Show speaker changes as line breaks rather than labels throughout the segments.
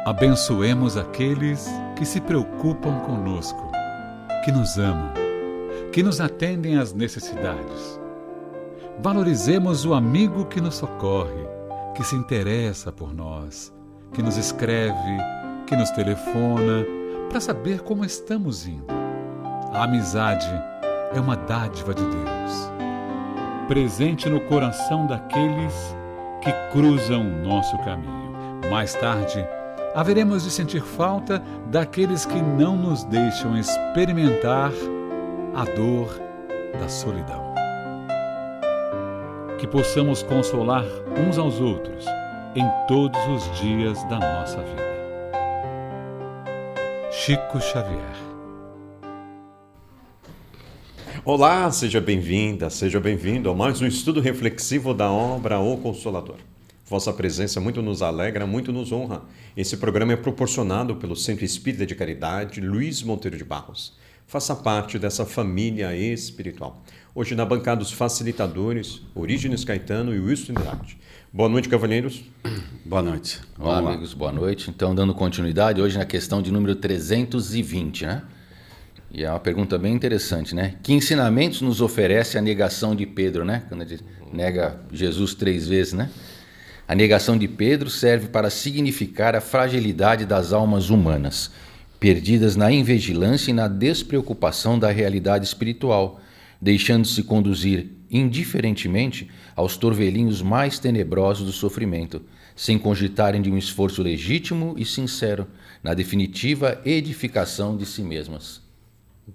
Abençoemos aqueles que se preocupam conosco, que nos amam, que nos atendem às necessidades. Valorizemos o amigo que nos socorre, que se interessa por nós, que nos escreve, que nos telefona, para saber como estamos indo. A amizade é uma dádiva de Deus, presente no coração daqueles que cruzam o nosso caminho. Mais tarde, haveremos de sentir falta daqueles que não nos deixam experimentar a dor da solidão. Que possamos consolar uns aos outros em todos os dias da nossa vida. Chico Xavier.
Olá, seja bem-vinda, seja bem-vindo a mais um estudo reflexivo da obra O Consolador. Vossa presença muito nos alegra, muito nos honra. Esse programa é proporcionado pelo Centro Espírita de Caridade Luiz Monteiro de Barros. Faça parte dessa família espiritual. Hoje na bancada dos facilitadores, Orígenes Caetano e Wilson Andrade. Boa noite, cavalheiros.
Boa noite.
Olá, amigos, boa noite. Então, dando continuidade, hoje na questão de número 320, né? E é uma pergunta bem interessante, né? Que ensinamentos nos oferece a negação de Pedro, né? Quando ele nega Jesus 3 vezes, né? A negação de Pedro serve para significar a fragilidade das almas humanas, perdidas na invigilância e na despreocupação da realidade espiritual, deixando-se conduzir indiferentemente aos torvelinhos mais tenebrosos do sofrimento, sem cogitarem de um esforço legítimo e sincero na definitiva edificação de si mesmas.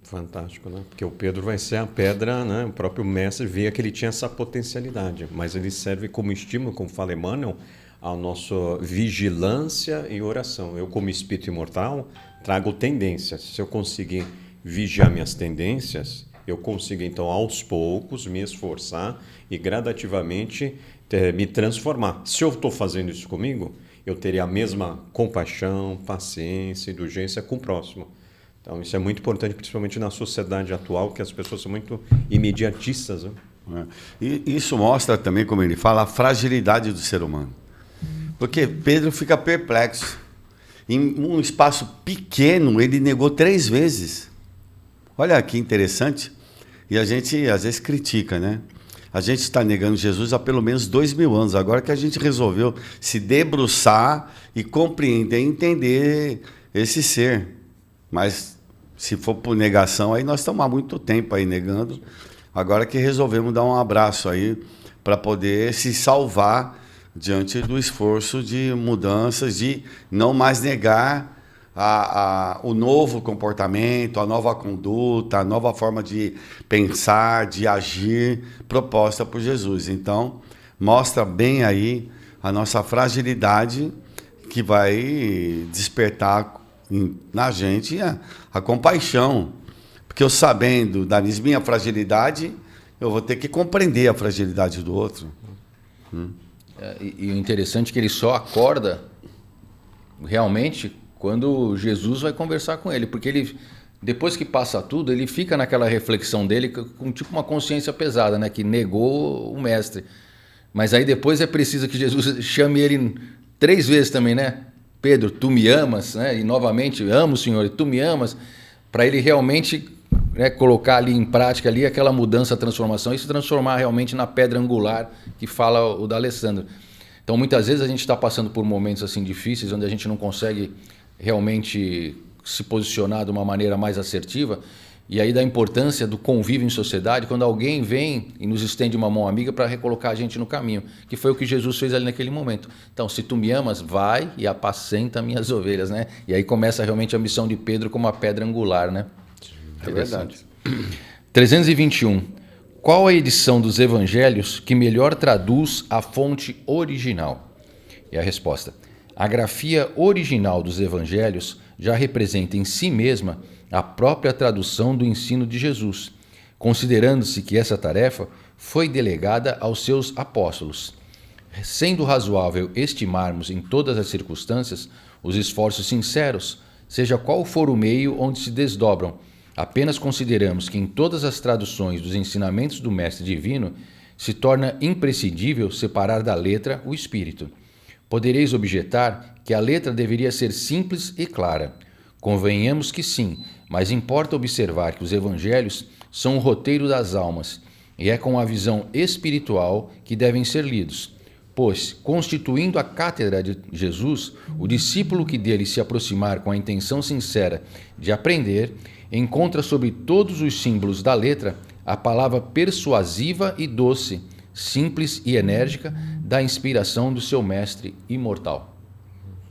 Fantástico, né? Porque o Pedro vai ser a pedra, né? O próprio mestre via que ele tinha essa potencialidade, mas ele serve como estímulo, como fala Emmanuel, a nossa vigilância e oração. Eu, como espírito imortal, trago tendências. Se eu conseguir vigiar minhas tendências, eu consigo, então, aos poucos, me esforçar e gradativamente me transformar. Se eu estou fazendo isso comigo, eu terei a mesma compaixão, paciência, indulgência com o próximo. Então, isso é muito importante, principalmente na sociedade atual, que as pessoas são muito imediatistas, né?
E isso mostra também, como ele fala, a fragilidade do ser humano. Porque Pedro fica perplexo. Em um espaço pequeno, ele negou 3 vezes. Olha que interessante. E a gente, às vezes, critica, né? A gente está negando Jesus há pelo menos 2000 anos. Agora que a gente resolveu se debruçar e compreender, entender esse ser. Mas, se for por negação, aí nós estamos há muito tempo aí negando. Agora que resolvemos dar um abraço aí para poder se salvar diante do esforço de mudanças, de não mais negar o novo comportamento, a nova conduta, a nova forma de pensar, de agir, proposta por Jesus. Então, mostra bem aí a nossa fragilidade, que vai despertar na gente a compaixão. Porque eu, sabendo da minha fragilidade, eu vou ter que compreender a fragilidade do outro.
E o interessante é que ele só acorda realmente quando Jesus vai conversar com ele, porque ele, depois que passa tudo, ele fica naquela reflexão dele com tipo uma consciência pesada, né? Que negou o mestre. Mas aí depois é preciso que Jesus chame ele 3 vezes também, né? Pedro, tu me amas, né? E novamente, amo, Senhor, e tu me amas, para ele realmente, né, colocar ali em prática ali aquela mudança, transformação, e se transformar realmente na pedra angular que fala o D'Alessandro. Então, muitas vezes a gente está passando por momentos assim difíceis, onde a gente não consegue realmente se posicionar de uma maneira mais assertiva, e aí da importância do convívio em sociedade, quando alguém vem e nos estende uma mão amiga para recolocar a gente no caminho, que foi o que Jesus fez ali naquele momento. Então, se tu me amas, vai e apacenta minhas ovelhas, né? E aí começa realmente a missão de Pedro como a pedra angular, né?
É verdade.
321. Qual a edição dos evangelhos que melhor traduz a fonte original? E a resposta: a grafia original dos evangelhos já representa em si mesma a própria tradução do ensino de Jesus, considerando-se que essa tarefa foi delegada aos seus apóstolos. Sendo razoável estimarmos em todas as circunstâncias os esforços sinceros, seja qual for o meio onde se desdobram, apenas consideramos que em todas as traduções dos ensinamentos do Mestre Divino se torna imprescindível separar da letra o espírito, Podereis objetar que a letra deveria ser simples e clara. Convenhamos que sim, mas importa observar que os evangelhos são o roteiro das almas, e é com a visão espiritual que devem ser lidos, pois, constituindo a cátedra de Jesus, o discípulo que dele se aproximar com a intenção sincera de aprender, encontra sobre todos os símbolos da letra a palavra persuasiva e doce, simples e enérgica da inspiração do seu mestre imortal.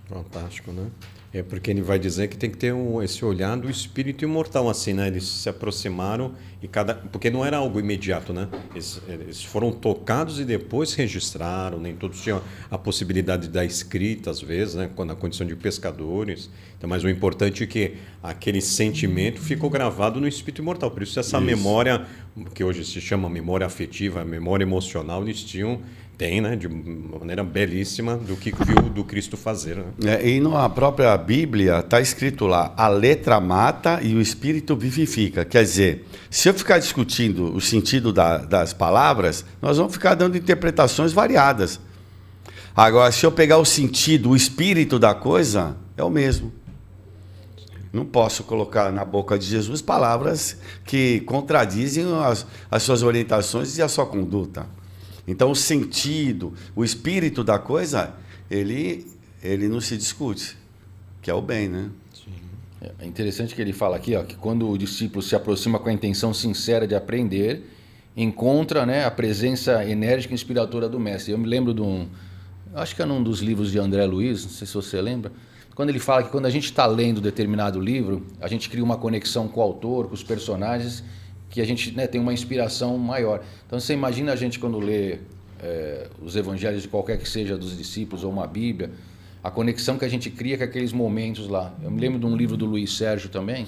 Fantástico, né? É porque ele vai dizer que tem que ter esse olhar do espírito imortal, assim, né? Eles se aproximaram e porque não era algo imediato, né? Eles foram tocados e depois registraram, nem todos tinham a possibilidade da escrita, às vezes, né? Na condição de pescadores. Então, mas o importante é que aquele sentimento ficou gravado no espírito imortal. Por isso essa memória, que hoje se chama memória afetiva, memória emocional, eles tem, né, de maneira belíssima do que viu do Cristo fazer. Né?
E na própria Bíblia está escrito lá, a letra mata e o espírito vivifica. Quer dizer, se eu ficar discutindo o sentido das palavras, nós vamos ficar dando interpretações variadas. Agora, se eu pegar o sentido, o espírito da coisa, é o mesmo. Não posso colocar na boca de Jesus palavras que contradizem as suas orientações e a sua conduta. Então, o sentido, o espírito da coisa, ele não se discute, que é o bem, né?
É interessante que ele fala aqui, ó, que quando o discípulo se aproxima com a intenção sincera de aprender, encontra, né, a presença enérgica e inspiradora do mestre. Eu me lembro acho que é num dos livros de André Luiz, não sei se você lembra, quando ele fala que quando a gente está lendo determinado livro, a gente cria uma conexão com o autor, com os personagens, que a gente, né, tem uma inspiração maior. Então, você imagina a gente quando lê os evangelhos de qualquer que seja dos discípulos ou uma Bíblia, a conexão que a gente cria com aqueles momentos lá. Eu me lembro de um livro do Luiz Sérgio também,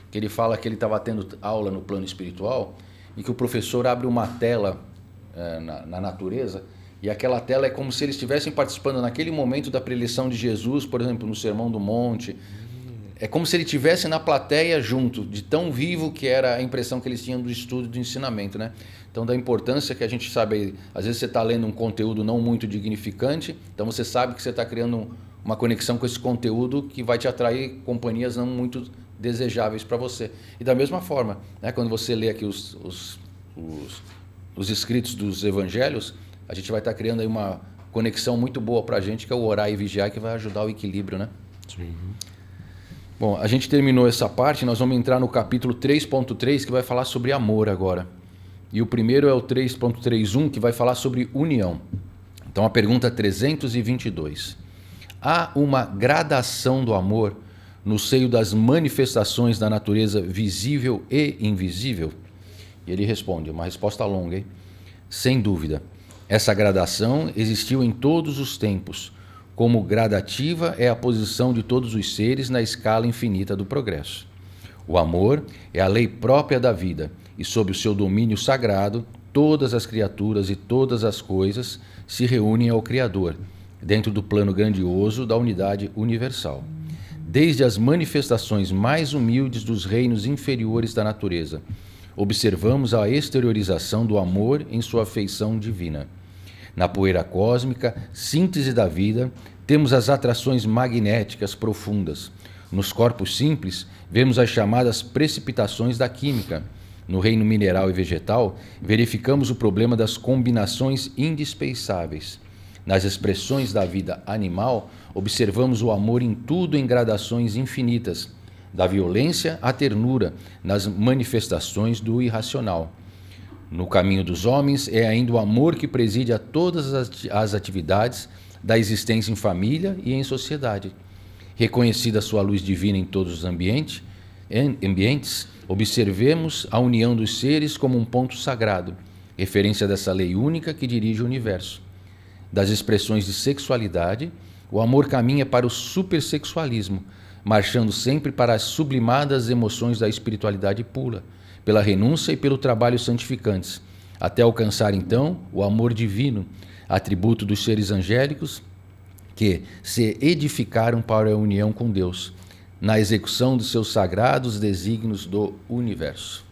que ele fala que ele estava tendo aula no plano espiritual e que o professor abre uma tela na natureza, e aquela tela é como se eles estivessem participando naquele momento da preleção de Jesus, por exemplo, no Sermão do Monte. É como se ele estivesse na plateia junto, de tão vivo que era a impressão que eles tinham do estudo, do ensinamento, né? Então, da importância que a gente sabe, às vezes você está lendo um conteúdo não muito dignificante, então você sabe que você está criando uma conexão com esse conteúdo que vai te atrair companhias não muito desejáveis para você. E da mesma forma, né, quando você lê aqui os escritos dos evangelhos, a gente vai estar criando aí uma conexão muito boa para a gente, que é o orar e vigiar, que vai ajudar o equilíbrio, né?
Sim.
Bom, a gente terminou essa parte, nós vamos entrar no capítulo 3.3, que vai falar sobre amor agora. E o primeiro é o 3.31, que vai falar sobre união. Então, a pergunta 322. Há uma gradação do amor no seio das manifestações da natureza visível e invisível? E ele responde, uma resposta longa, hein? Sem dúvida. Essa gradação existiu em todos os tempos, como gradativa é a posição de todos os seres na escala infinita do progresso. O amor é a lei própria da vida, e sob o seu domínio sagrado, todas as criaturas e todas as coisas se reúnem ao Criador, dentro do plano grandioso da unidade universal. Desde as manifestações mais humildes dos reinos inferiores da natureza, observamos a exteriorização do amor em sua feição divina. Na poeira cósmica, síntese da vida, temos as atrações magnéticas profundas. Nos corpos simples, vemos as chamadas precipitações da química. No reino mineral e vegetal, verificamos o problema das combinações indispensáveis. Nas expressões da vida animal, observamos o amor em tudo em gradações infinitas, da violência à ternura, nas manifestações do irracional. No caminho dos homens, é ainda o amor que preside a todas as atividades da existência em família e em sociedade. Reconhecida a sua luz divina em todos os ambientes, observemos a união dos seres como um ponto sagrado, referência dessa lei única que dirige o universo. Das expressões de sexualidade, o amor caminha para o supersexualismo, marchando sempre para as sublimadas emoções da espiritualidade pura, pela renúncia e pelo trabalho santificantes, até alcançar então o amor divino, atributo dos seres angélicos que se edificaram para a união com Deus, na execução dos seus sagrados desígnios do universo.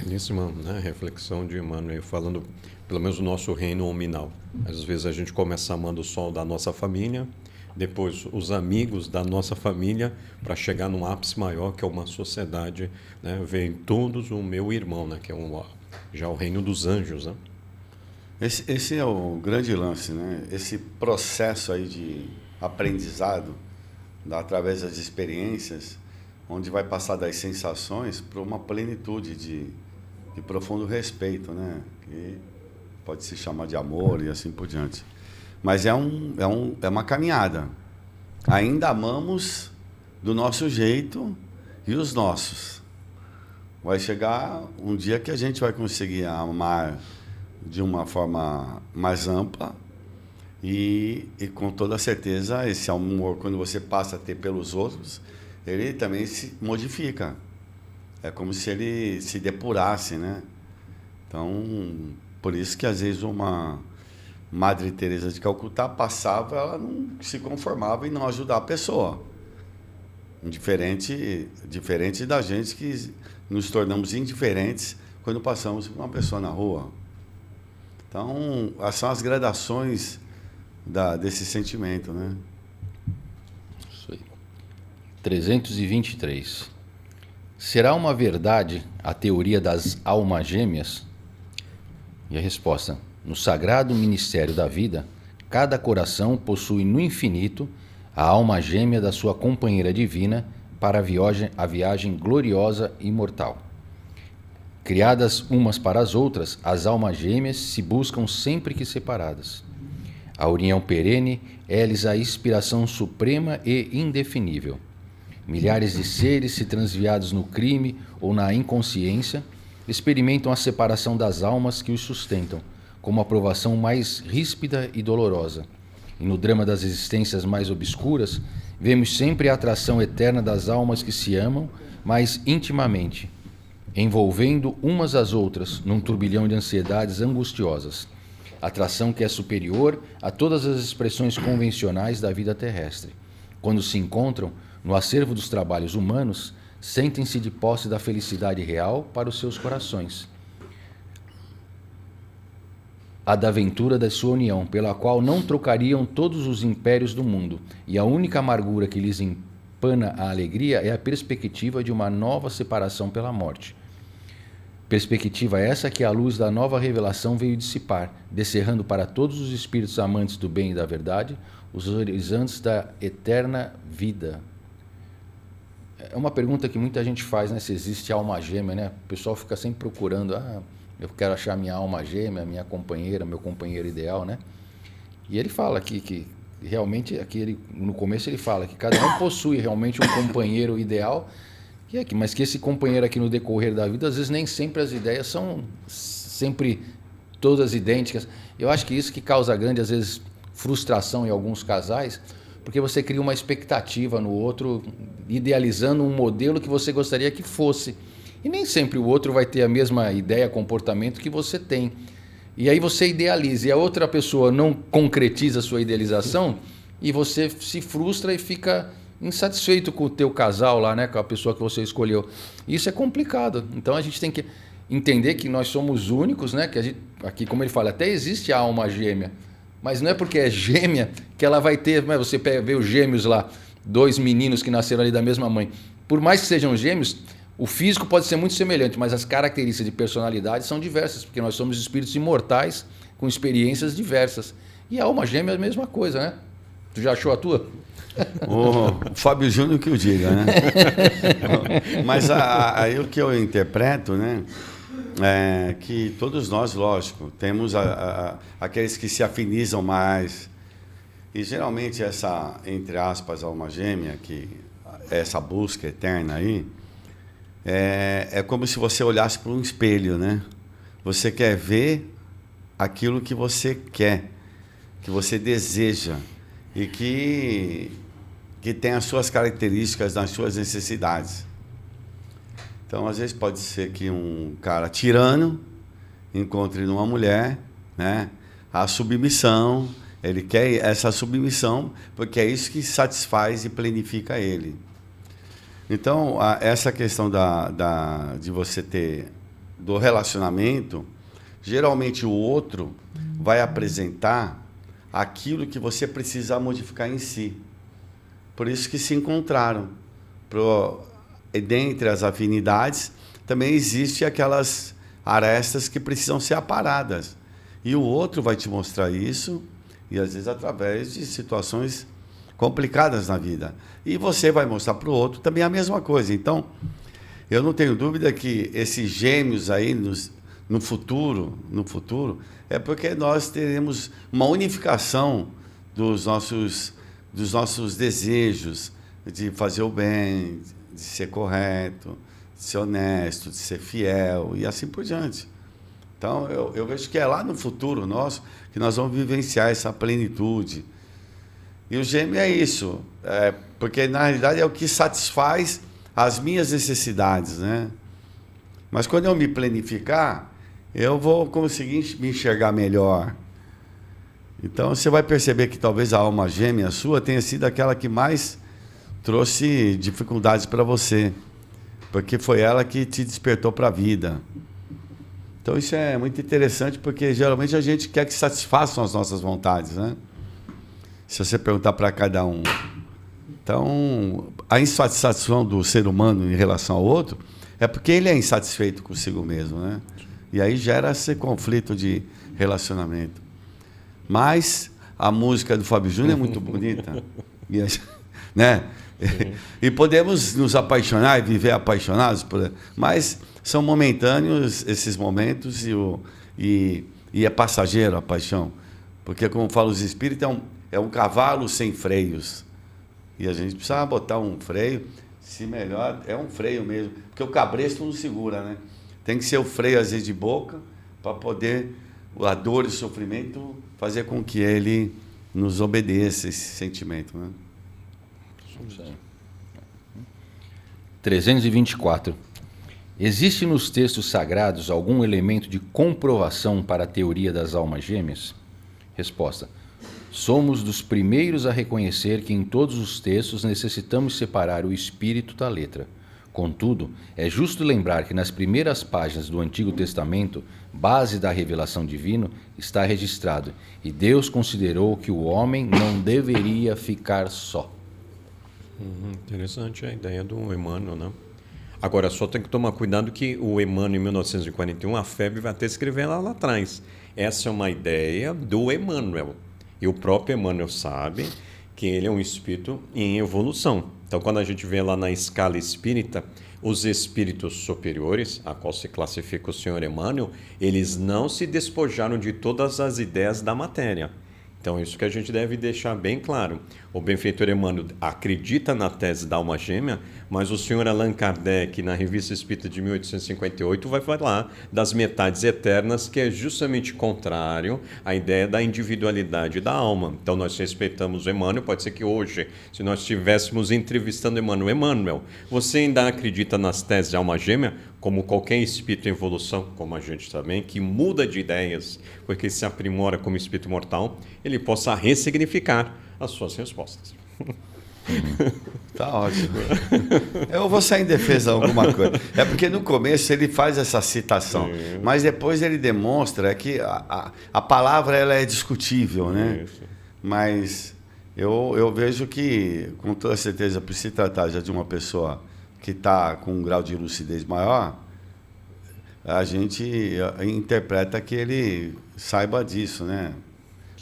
Belíssima, né? Reflexão de Emmanuel, falando pelo menos do nosso reino nominal. Às vezes a gente começa amando só da nossa família, depois os amigos da nossa família, para chegar num ápice maior, que é uma sociedade, né? Ver em todos o meu irmão, né? Que é já o reino dos anjos, né?
Esse é o grande lance, né? Esse processo aí de aprendizado, através das experiências, onde vai passar das sensações para uma plenitude de profundo respeito, né? Que pode se chamar de amor e assim por diante. Mas é uma caminhada. Ainda amamos do nosso jeito e os nossos. Vai chegar um dia que a gente vai conseguir amar de uma forma mais ampla e com toda certeza esse amor, quando você passa a ter pelos outros, ele também se modifica. É como se ele se depurasse, né? Então, por isso que às vezes uma Madre Teresa de Calcutá passava, ela não se conformava em não ajudar a pessoa. Diferente da gente que nos tornamos indiferentes quando passamos por uma pessoa na rua. Então, são as gradações desse sentimento, né?
Isso aí. 323. Será uma verdade a teoria das almas gêmeas? E a resposta: no sagrado ministério da vida, cada coração possui no infinito a alma gêmea da sua companheira divina para a viagem gloriosa e imortal. Criadas umas para as outras, as almas gêmeas se buscam sempre que separadas. A união perene é-lhes a inspiração suprema e indefinível. Milhares de seres, se transviados no crime ou na inconsciência, experimentam a separação das almas que os sustentam, como a provação mais ríspida e dolorosa. E no drama das existências mais obscuras, vemos sempre a atração eterna das almas que se amam mais intimamente, envolvendo umas às outras num turbilhão de ansiedades angustiosas. Atração que é superior a todas as expressões convencionais da vida terrestre. Quando se encontram no acervo dos trabalhos humanos, sentem-se de posse da felicidade real para os seus corações. A da aventura da sua união, pela qual não trocariam todos os impérios do mundo, e a única amargura que lhes empana a alegria é a perspectiva de uma nova separação pela morte. Perspectiva essa que a luz da nova revelação veio dissipar, descerrando para todos os espíritos amantes do bem e da verdade os horizontes da eterna vida. É uma pergunta que muita gente faz, né? Se existe alma gêmea, né? O pessoal fica sempre procurando, eu quero achar minha alma gêmea, minha companheira, meu companheiro ideal, né? E ele fala que realmente, no começo ele fala que cada um possui realmente um companheiro ideal, mas que esse companheiro aqui no decorrer da vida, às vezes nem sempre as ideias são sempre todas idênticas. Eu acho que isso que causa grande, às vezes, frustração em alguns casais, porque você cria uma expectativa no outro, idealizando um modelo que você gostaria que fosse. E nem sempre o outro vai ter a mesma ideia, comportamento que você tem. E aí você idealiza, e a outra pessoa não concretiza a sua idealização, e você se frustra e fica insatisfeito com o teu casal lá, né, com a pessoa que você escolheu. Isso é complicado. Então a gente tem que entender que nós somos únicos, né, que a gente, aqui, como ele fala, até existe a alma gêmea, mas não é porque é gêmea que ela vai ter, né, você vê os gêmeos lá, 2 meninos que nasceram ali da mesma mãe. Por mais que sejam gêmeos, o físico pode ser muito semelhante, mas as características de personalidade são diversas, porque nós somos espíritos imortais com experiências diversas. E a alma gêmea é a mesma coisa, né? Tu já achou a tua?
O Fábio Júnior que o diga, né? Mas aí o que eu interpreto, né, é que todos nós, lógico, temos aqueles que se afinizam mais. E geralmente essa, entre aspas, alma gêmea, que essa busca eterna aí, é como se você olhasse para um espelho, né? Você quer ver aquilo que você quer, que você deseja e que tem as suas características, as suas necessidades. Então, às vezes pode ser que um cara tirano encontre numa mulher, né, a submissão. Ele quer essa submissão porque é isso que satisfaz e planifica ele. Então, essa questão de você ter do relacionamento, geralmente o outro vai apresentar aquilo que você precisa modificar em si. Por isso que se encontraram. Dentre as afinidades, também existem aquelas arestas que precisam ser aparadas. E o outro vai te mostrar isso, e às vezes através de situações complicadas na vida. E você vai mostrar para o outro também a mesma coisa. Então, eu não tenho dúvida que esses gêmeos aí no futuro, é porque nós teremos uma unificação dos nossos desejos de fazer o bem, de ser correto, de ser honesto, de ser fiel e assim por diante. Então, eu vejo que é lá no futuro nosso que nós vamos vivenciar essa plenitude. E o gêmeo é isso, porque na realidade é o que satisfaz as minhas necessidades, né? Mas quando eu me planificar, eu vou conseguir me enxergar melhor. Então você vai perceber que talvez a alma gêmea sua tenha sido aquela que mais trouxe dificuldades para você, porque foi ela que te despertou para a vida. Então isso é muito interessante, porque geralmente a gente quer que satisfaçam as nossas vontades, né? Se você perguntar para cada um. Então, a insatisfação do ser humano em relação ao outro é porque ele é insatisfeito consigo mesmo, né? E aí gera esse conflito de relacionamento. Mas a música do Fábio Júnior é muito bonita, né? E podemos nos apaixonar e viver apaixonados, mas são momentâneos esses momentos e é passageiro a paixão. Porque, como falam os espíritos, é um cavalo sem freios. E a gente precisa botar um freio, se melhor, é um freio mesmo. Porque o cabresto não segura, né? Tem que ser o freio, às vezes, de boca, para poder a dor e o sofrimento fazer com que ele nos obedeça esse sentimento, né?
324. Existe nos textos sagrados algum elemento de comprovação para a teoria das almas gêmeas? Resposta. Somos dos primeiros a reconhecer que em todos os textos necessitamos separar o espírito da letra. Contudo, é justo lembrar que nas primeiras páginas do Antigo Testamento, base da revelação divina, está registrado: e Deus considerou que o homem não deveria ficar só.
Interessante a ideia do Emmanuel, né? Agora, só tem que tomar cuidado que o Emmanuel, em 1941, a FEB vai até escrever lá atrás. Essa é uma ideia do Emmanuel. E o próprio Emmanuel sabe que ele é um espírito em evolução. Então, quando a gente vê lá na escala espírita, os espíritos superiores, a qual se classifica o senhor Emmanuel, eles não se despojaram de todas as ideias da matéria. Então, isso que a gente deve deixar bem claro. O benfeitor Emmanuel acredita na tese da alma gêmea, mas o senhor Allan Kardec, na Revista Espírita de 1858, vai falar das metades eternas, que é justamente contrário à ideia da individualidade da alma. Então, nós respeitamos o Emmanuel. Pode ser que hoje, se nós estivéssemos entrevistando Emmanuel, você ainda acredita nas teses da alma gêmea? Como qualquer espírito em evolução, como a gente também, que muda de ideias, porque se aprimora como espírito mortal, ele possa ressignificar as suas respostas.
Tá ótimo. Eu vou sair em defesa de alguma coisa. É porque no começo ele faz essa citação, mas depois ele demonstra que a palavra ela é discutível, né? Mas eu vejo que, com toda certeza, por se tratar já de uma pessoa que está com um grau de lucidez maior, a gente interpreta que ele saiba disso, né?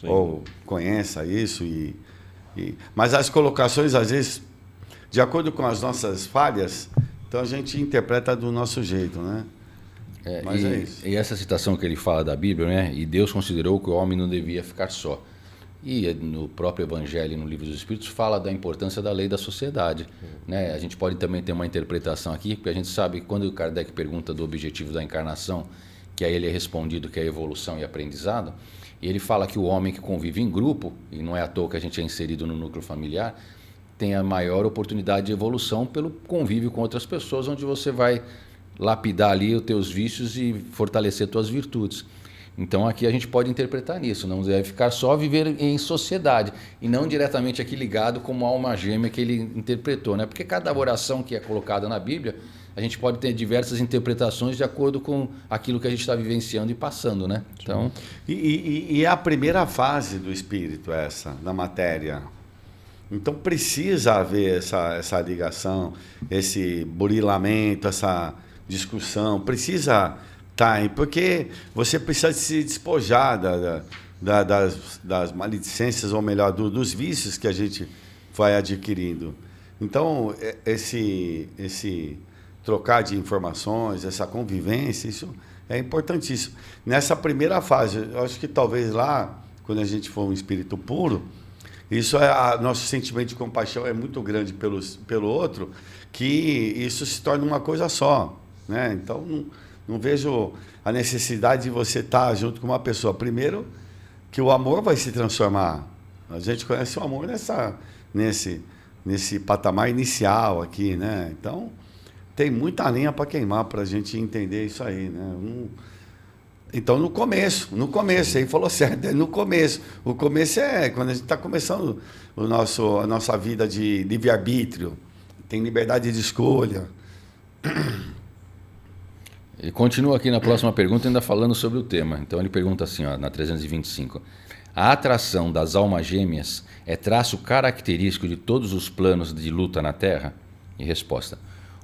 Sim. Ou conheça isso. Mas as colocações, às vezes, de acordo com as nossas falhas, então a gente interpreta do nosso jeito, né? Mas é isso.
E essa citação que ele fala da Bíblia, né? E Deus considerou que o homem não devia ficar só. E no próprio Evangelho, no Livro dos Espíritos, fala da importância da lei da sociedade. Né? A gente pode também ter uma interpretação aqui, porque a gente sabe que quando o Kardec pergunta do objetivo da encarnação, que aí ele é respondido que é evolução e aprendizado, e ele fala que o homem que convive em grupo, e não é à toa que a gente é inserido no núcleo familiar, tem a maior oportunidade de evolução pelo convívio com outras pessoas, onde você vai lapidar ali os teus vícios e fortalecer tuas virtudes. Então aqui a gente pode interpretar nisso, não deve ficar só viver em sociedade e não diretamente aqui ligado como alma gêmea que ele interpretou, né? Porque cada oração que é colocada na Bíblia a gente pode ter diversas interpretações de acordo com aquilo que a gente está vivenciando e passando, né? Então,
E é a primeira fase do espírito essa, da matéria. Então precisa haver essa ligação, esse burilamento, essa discussão, precisa estar aí, porque você precisa se despojar das maledicências, ou melhor, dos vícios que a gente vai adquirindo. Então, esse trocar de informações, essa convivência, isso é importantíssimo. Nessa primeira fase, eu acho que talvez lá, quando a gente for um espírito puro, nosso sentimento de compaixão é muito grande pelo outro, que isso se torna uma coisa só, né? Então, não vejo a necessidade de você estar junto com uma pessoa. Primeiro, que o amor vai se transformar. A gente conhece o amor nesse patamar inicial aqui, né? Então, tem muita lenha para queimar para a gente entender isso aí, né? Então, no começo, ele falou certo, no começo. O começo é quando a gente está começando a nossa vida de livre-arbítrio, tem liberdade de escolha.
ele continua aqui na próxima pergunta, ainda falando sobre o tema. Então ele pergunta assim, ó, na 325. A atração das almas gêmeas é traço característico de todos os planos de luta na Terra? E resposta.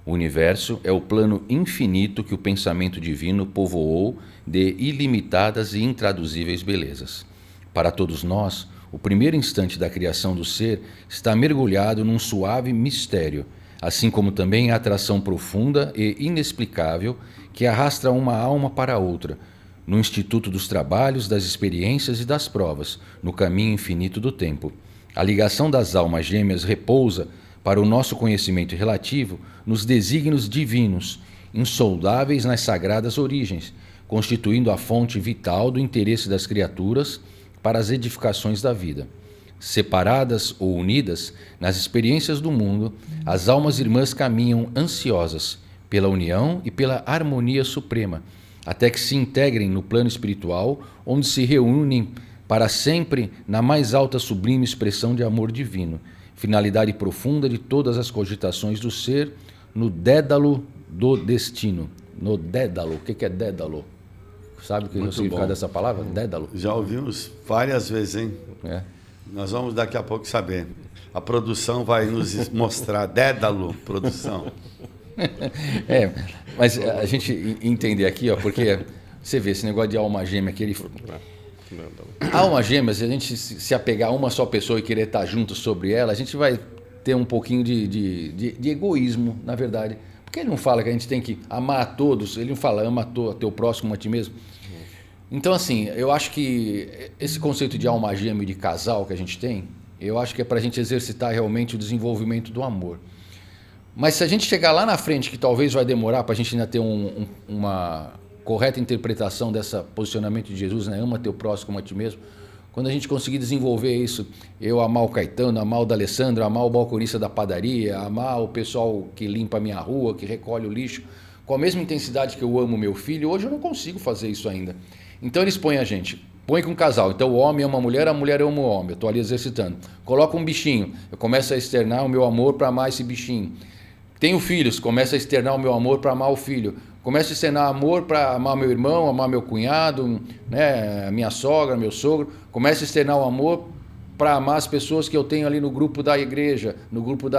O universo é o plano infinito que o pensamento divino povoou de ilimitadas e intraduzíveis belezas. Para todos nós, o primeiro instante da criação do ser está mergulhado num suave mistério, assim como também a atração profunda e inexplicável que arrastra uma alma para outra, no instituto dos trabalhos, das experiências e das provas, no caminho infinito do tempo. A ligação das almas gêmeas repousa, para o nosso conhecimento relativo, nos desígnios divinos, insondáveis nas sagradas origens, constituindo a fonte vital do interesse das criaturas para as edificações da vida. Separadas ou unidas nas experiências do mundo, as almas irmãs caminham ansiosas pela união e pela harmonia suprema, até que se integrem no plano espiritual, onde se reúnem para sempre na mais alta sublime expressão de amor divino, finalidade profunda de todas as cogitações do ser, no dédalo do destino. No dédalo, o que é dédalo? Sabe o que é o significado dessa palavra? Dédalo.
Já ouvimos várias vezes, hein?
É.
Nós vamos daqui a pouco saber. A produção vai nos mostrar. Dédalo, produção.
Mas a gente entender aqui, ó, porque você vê esse negócio de alma gêmea que ele... Alma gêmea, se a gente se apegar a uma só pessoa e querer estar junto sobre ela, a gente vai ter um pouquinho de egoísmo, na verdade. Porque ele não fala que a gente tem que amar a todos, ele não fala ama a teu próximo a ti mesmo. Então, assim, eu acho que esse conceito de alma gêmea e de casal que a gente tem, eu acho que é para a gente exercitar realmente o desenvolvimento do amor. Mas se a gente chegar lá na frente, que talvez vai demorar para a gente ainda ter uma correta interpretação desse posicionamento de Jesus, né? Ama teu próximo como a ti mesmo. Quando a gente conseguir desenvolver isso, eu amar o Caetano, amar o D'Alessandro, amar o balconista da padaria, amar o pessoal que limpa a minha rua, que recolhe o lixo, com a mesma intensidade que eu amo meu filho, hoje eu não consigo fazer isso ainda. Então eles põem a gente, põe com um casal. Então o homem ama a mulher ama o homem. Eu estou ali exercitando. Coloca um bichinho, eu começo a externar o meu amor para amar esse bichinho. Tenho filhos, começo a externar o meu amor para amar o filho. Começo a externar amor para amar meu irmão, amar meu cunhado, né, minha sogra, meu sogro. Começo a externar o amor para amar as pessoas que eu tenho ali no grupo da igreja, no grupo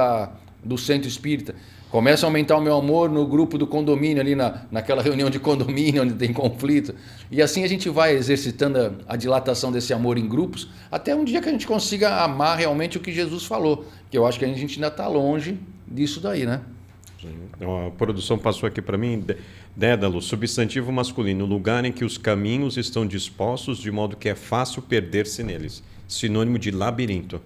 do centro espírita. Começo a aumentar o meu amor no grupo do condomínio, ali naquela reunião de condomínio onde tem conflito. E assim a gente vai exercitando a dilatação desse amor em grupos, até um dia que a gente consiga amar realmente o que Jesus falou. Que eu acho que a gente ainda está longe disso daí, né?
A produção passou aqui para mim, dédalo, substantivo masculino, lugar em que os caminhos estão dispostos de modo que é fácil perder-se neles. Sinônimo de labirinto.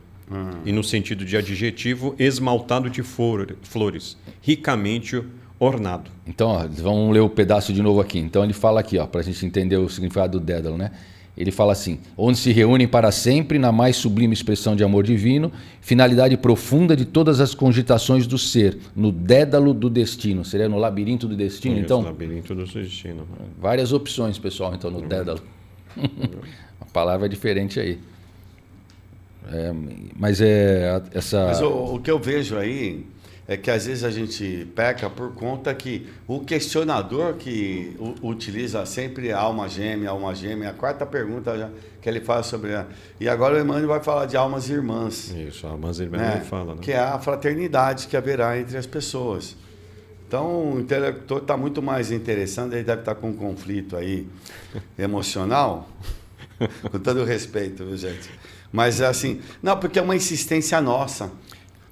E no sentido de adjetivo, esmaltado de flores, ricamente ornado.
Então, ó, vamos ler o pedaço de novo aqui. Então ele fala aqui, para a gente entender o significado do dédalo, né? Ele fala assim, onde se reúnem para sempre na mais sublime expressão de amor divino, finalidade profunda de todas as cogitações do ser, no dédalo do destino. Seria no labirinto do destino, então?
Labirinto do destino.
Várias opções, pessoal, então, no dédalo. A palavra é diferente aí.
Mas o que eu vejo aí é que às vezes a gente peca por conta que o questionador que utiliza sempre a alma gêmea, a quarta pergunta já, que ele fala sobre... E agora o Emmanuel vai falar de almas irmãs.
Isso, almas irmãs,
né?
ele fala, né?
Que é a fraternidade que haverá entre as pessoas. Então, o interlocutor está muito mais interessante, ele deve estar com um conflito aí emocional, com todo respeito, viu, gente? Mas, assim, não, porque é uma insistência nossa,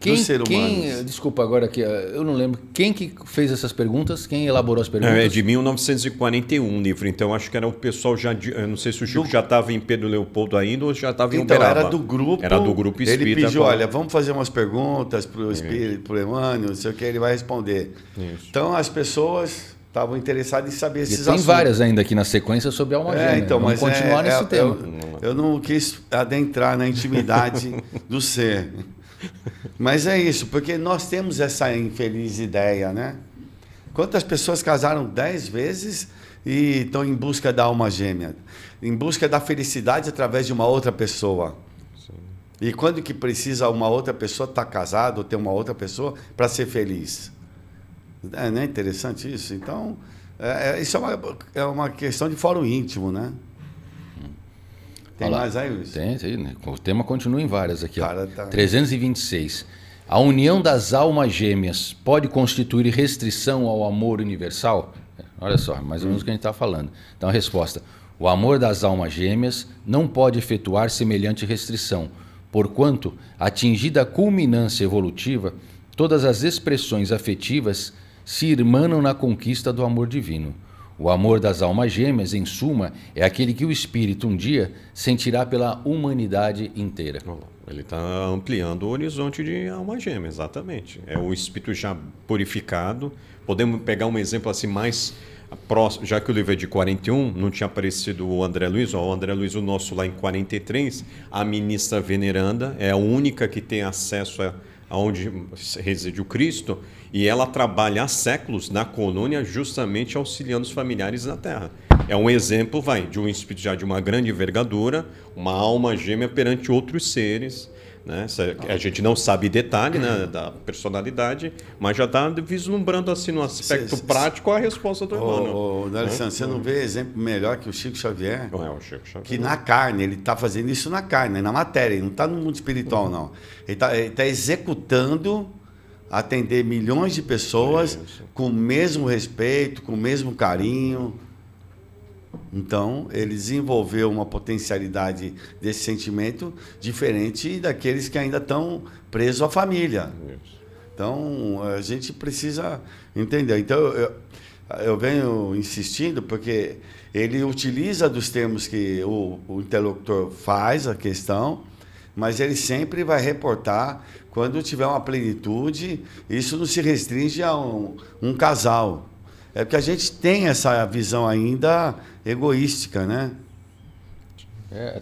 do ser humano.
Desculpa, agora que eu não lembro. Quem que fez essas perguntas? Quem elaborou as perguntas?
É de 1941 o livro, então acho que era o pessoal já... Eu não sei se o Chico já estava em Pedro Leopoldo ainda ou já estava em Uberaba.
Era do grupo.
Era do grupo espírita.
Ele pediu, olha, vamos fazer umas perguntas para o espírito, para o Emmanuel, não sei o que, ele vai responder.
Isso.
Então, as pessoas estavam interessadas em saber esses
tem
assuntos.
várias ainda aqui na sequência sobre a alma gêmea.
Então,
vamos continuar nesse tema.
Eu não quis adentrar na intimidade do ser. Mas é isso, porque nós temos essa infeliz ideia, né? Quantas pessoas casaram 10 vezes e estão em busca da alma gêmea? Em busca da felicidade através de uma outra pessoa. Sim. E quando que precisa uma outra pessoa estar casada ou ter uma outra pessoa para ser feliz? Não é interessante isso? Então, isso é uma questão de fórum íntimo, né? Tem mais aí, Luiz?
Tem. O tema continua em várias aqui.
Cara, tá...
326. A união das almas gêmeas pode constituir restrição ao amor universal? Olha só, mais ou menos o que a gente está falando. Então, a resposta. O amor das almas gêmeas não pode efetuar semelhante restrição, porquanto, atingida a culminância evolutiva, todas as expressões afetivas se irmanam na conquista do amor divino. O amor das almas gêmeas, em suma, é aquele que o espírito um dia sentirá pela humanidade inteira.
Ele está ampliando o horizonte de almas gêmeas, exatamente. É o espírito já purificado. Podemos pegar um exemplo assim mais próximo, já que o livro é de 41, não tinha aparecido o André Luiz. O André Luiz, o nosso lá em 43, a ministra veneranda, é a única que tem acesso aonde reside o Cristo, e ela trabalha há séculos na colônia justamente auxiliando os familiares na Terra. É um exemplo, de um espírito já de uma grande envergadura, uma alma gêmea perante outros seres, né? A gente não sabe detalhe, né, da personalidade, mas já está vislumbrando assim no aspecto prático a resposta do Emmanuel.
Alessandro, você não vê exemplo melhor que o Chico Xavier?
Não é o Chico Xavier.
Que na carne, ele está fazendo isso na carne, na matéria, ele não está no mundo espiritual, não. Ele está executando atender milhões de pessoas com o mesmo respeito, com o mesmo carinho. Então, ele desenvolveu uma potencialidade desse sentimento diferente daqueles que ainda estão presos à família. Então, a gente precisa entender. Então, eu venho insistindo porque ele utiliza dos termos que o interlocutor faz a questão, mas ele sempre vai reportar quando tiver uma plenitude. Isso não se restringe a um casal. É porque a gente tem essa visão ainda egoística, né?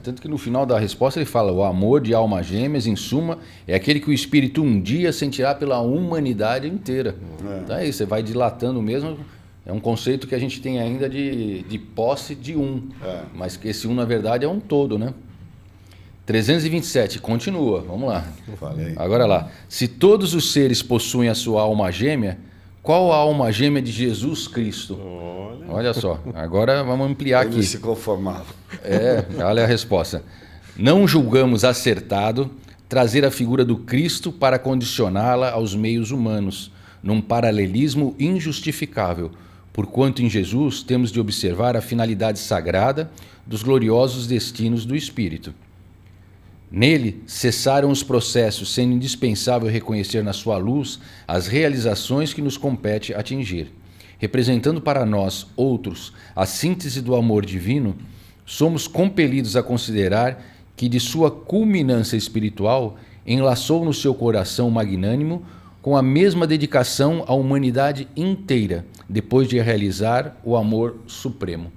Tanto que no final da resposta ele fala: o amor de almas gêmeas, em suma, é aquele que o espírito um dia sentirá pela humanidade inteira. Então é isso, você vai dilatando mesmo. É um conceito que a gente tem ainda de posse de um. Mas que esse um, na verdade, é um todo, né? 327, continua, vamos lá.
Falei.
Agora lá. Se todos os seres possuem a sua alma gêmea, qual a alma gêmea de Jesus Cristo? Olha só, agora vamos ampliar aqui.
Ele se conformava.
Olha a resposta. Não julgamos acertado trazer a figura do Cristo para condicioná-la aos meios humanos, num paralelismo injustificável, porquanto em Jesus temos de observar a finalidade sagrada dos gloriosos destinos do Espírito. Nele cessaram os processos, sendo indispensável reconhecer na sua luz as realizações que nos compete atingir. Representando para nós, outros, a síntese do amor divino, somos compelidos a considerar que de sua culminância espiritual enlaçou no seu coração magnânimo com a mesma dedicação à humanidade inteira, depois de realizar o amor supremo.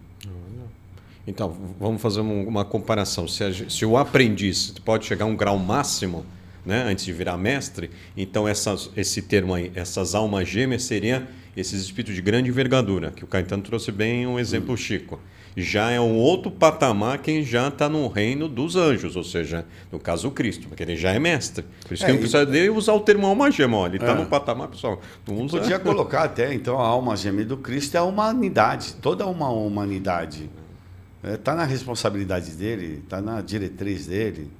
Então, vamos fazer uma comparação. Se o aprendiz pode chegar a um grau máximo, né, antes de virar mestre, então esse termo aí, essas almas gêmeas, seria esses espíritos de grande envergadura, que o Caetano trouxe bem um exemplo Chico. Já é um outro patamar quem já está no reino dos anjos, ou seja, no caso o Cristo, porque ele já é mestre. Por isso que não precisa dele usar o termo alma gêmea. Ó, ele está no patamar, pessoal. Não usa...
Podia colocar até, então, a alma gêmea do Cristo é a humanidade, toda uma humanidade. Está na responsabilidade dele, está na diretriz dele.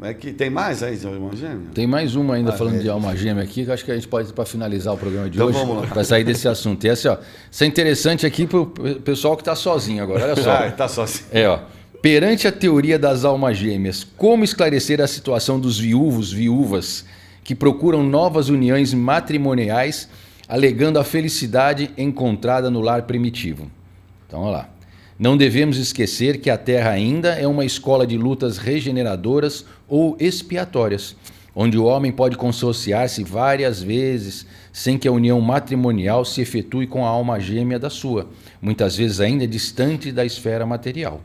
É que tem mais aí de alma gêmea?
Tem mais uma ainda falando de alma gêmea aqui, que eu acho que a gente pode, para finalizar o programa de
Então
hoje,
vamos lá.
para sair desse assunto. E essa, ó, isso é interessante aqui para o pessoal que está sozinho agora. Olha só.
Está só assim.
Perante a teoria das almas gêmeas, como esclarecer a situação dos viúvas, que procuram novas uniões matrimoniais, alegando a felicidade encontrada no lar primitivo? Então, olha lá. Não devemos esquecer que a Terra ainda é uma escola de lutas regeneradoras ou expiatórias, onde o homem pode consociar-se várias vezes sem que a união matrimonial se efetue com a alma gêmea da sua, muitas vezes ainda distante da esfera material.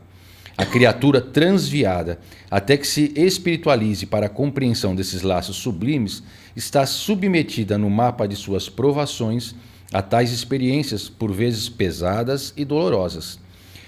A criatura transviada, até que se espiritualize para a compreensão desses laços sublimes, está submetida no mapa de suas provações a tais experiências, por vezes pesadas e dolorosas.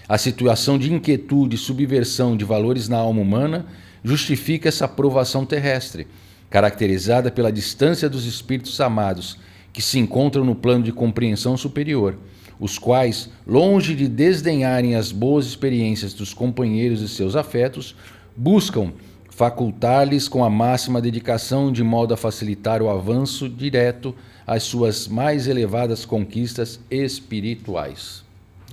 A situação de inquietude e subversão de valores na alma humana justifica essa provação terrestre, caracterizada pela distância dos espíritos amados, que se encontram no plano de compreensão superior, os quais, longe de desdenharem as boas experiências dos companheiros e seus afetos, buscam facultar-lhes com a máxima dedicação de modo a facilitar o avanço direto às suas mais elevadas conquistas espirituais.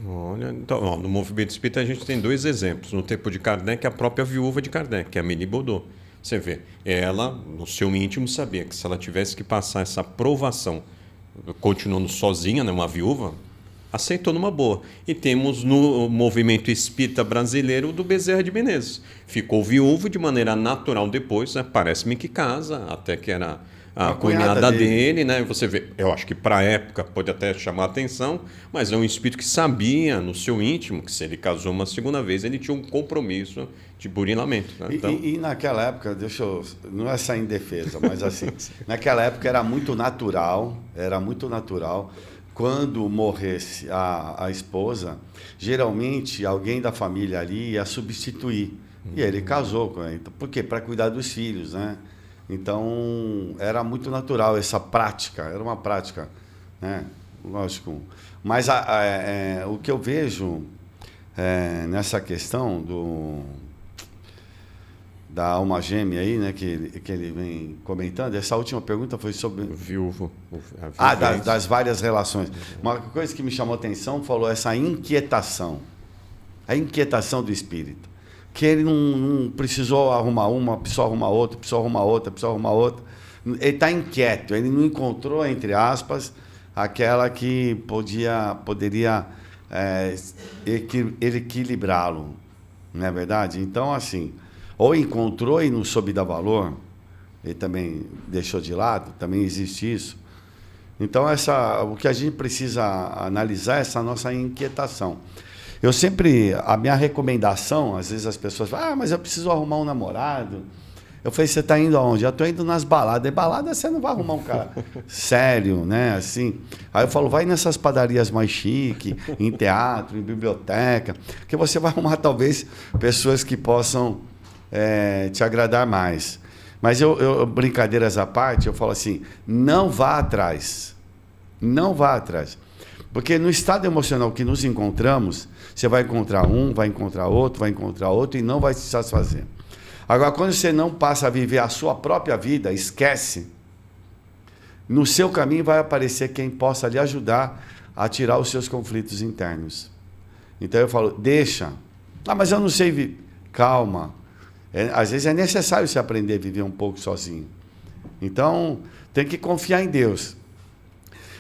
Olha, então, ó, no movimento espírita a gente tem dois exemplos. No tempo de Kardec, a própria viúva de Kardec, que é a Mini Baudot. Você vê, ela, no seu íntimo, sabia que se ela tivesse que passar essa provação, continuando sozinha, né, uma viúva, aceitou numa boa. E temos no movimento espírita brasileiro do Bezerra de Menezes. Ficou viúvo de maneira natural depois, né, parece-me que casa, até que era a cunhada dele, né? Você vê, eu acho que para a época pode até chamar a atenção, mas é um espírito que sabia no seu íntimo que se ele casou uma segunda vez, ele tinha um compromisso de burilamento. Né? Então...
E naquela época, não é sair em defesa, mas assim, naquela época era muito natural, quando morresse a esposa, geralmente alguém da família ali ia substituir. E ele casou com ela. Então, por quê? Para cuidar dos filhos, né? Então, era muito natural essa prática, era uma prática, né? Lógico. Mas o que eu vejo nessa questão da alma gêmea aí, né, que ele vem comentando, essa última pergunta foi sobre...
Viúvo.
Das várias relações. Uma coisa que me chamou a atenção, falou essa inquietação. A inquietação do espírito. Que ele não precisou arrumar uma, precisou arrumar outra, precisou arrumar outra, precisou arrumar outra. Ele está inquieto, ele não encontrou, entre aspas, aquela que poderia equilibrá-lo, não é verdade? Então, assim, ou encontrou e não soube dar valor, ele também deixou de lado, também existe isso. Então, o que a gente precisa analisar é essa nossa inquietação. A minha recomendação, às vezes as pessoas falam, mas eu preciso arrumar um namorado. Eu falei, você está indo aonde? Eu estou indo nas baladas. E balada você não vai arrumar um cara sério, né? Assim. Aí eu falo, vai nessas padarias mais chiques, em teatro, em biblioteca, que você vai arrumar talvez pessoas que possam te agradar mais. Mas brincadeiras à parte, eu falo assim, não vá atrás. Não vá atrás. Porque no estado emocional que nos encontramos, você vai encontrar um, vai encontrar outro e não vai se satisfazer. Agora, quando você não passa a viver a sua própria vida, esquece, no seu caminho vai aparecer quem possa lhe ajudar a tirar os seus conflitos internos. Então eu falo, deixa. Mas eu não sei viver. Calma. Às vezes é necessário você aprender a viver um pouco sozinho. Então, tem que confiar em Deus.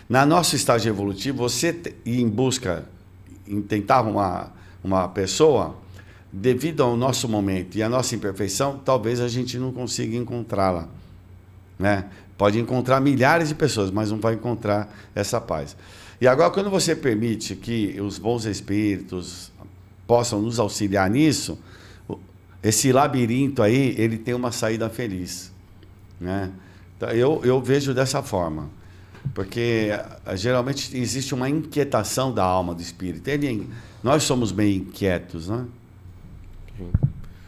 Na nosso estágio evolutivo, você ir em busca, em tentar arrumar uma pessoa, devido ao nosso momento e à nossa imperfeição, talvez a gente não consiga encontrá-la, né? Pode encontrar milhares de pessoas, mas não vai encontrar essa paz. E agora, quando você permite que os bons espíritos possam nos auxiliar nisso, esse labirinto aí, ele tem uma saída feliz, né? Então, eu vejo dessa forma. Porque geralmente existe uma inquietação da alma, do espírito. Nós somos bem inquietos, né?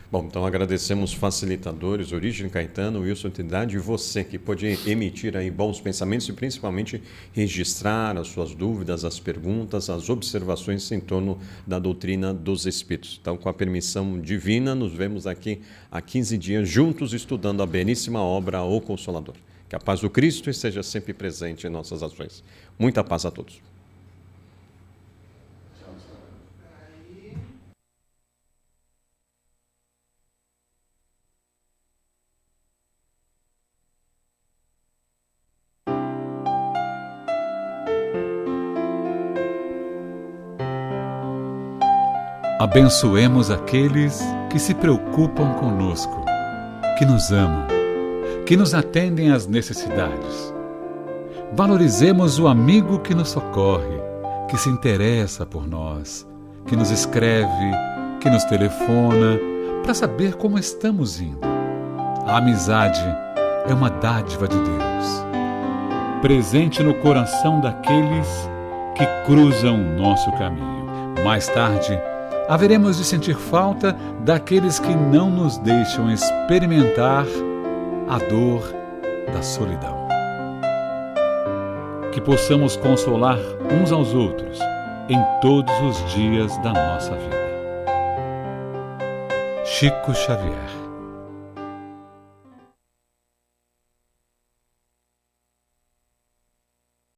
Bom, então agradecemos facilitadores, Origem Caetano, Wilson Trindade, e você que pode emitir aí bons pensamentos e principalmente registrar as suas dúvidas, as perguntas, as observações em torno da doutrina dos Espíritos. Então, com a permissão divina, nos vemos aqui há 15 dias juntos estudando a belíssima obra O Consolador. Que a paz do Cristo esteja sempre presente em nossas ações. Muita paz a todos.
Abençoemos aqueles que se preocupam conosco, que nos amam, que nos atendem às necessidades. Valorizemos o amigo que nos socorre, que se interessa por nós, que nos escreve, que nos telefona, para saber como estamos indo. A amizade é uma dádiva de Deus, presente no coração daqueles que cruzam o nosso caminho. Mais tarde, haveremos de sentir falta daqueles que não nos deixam experimentar a dor da solidão. Que possamos consolar uns aos outros em todos os dias da nossa vida. Chico Xavier.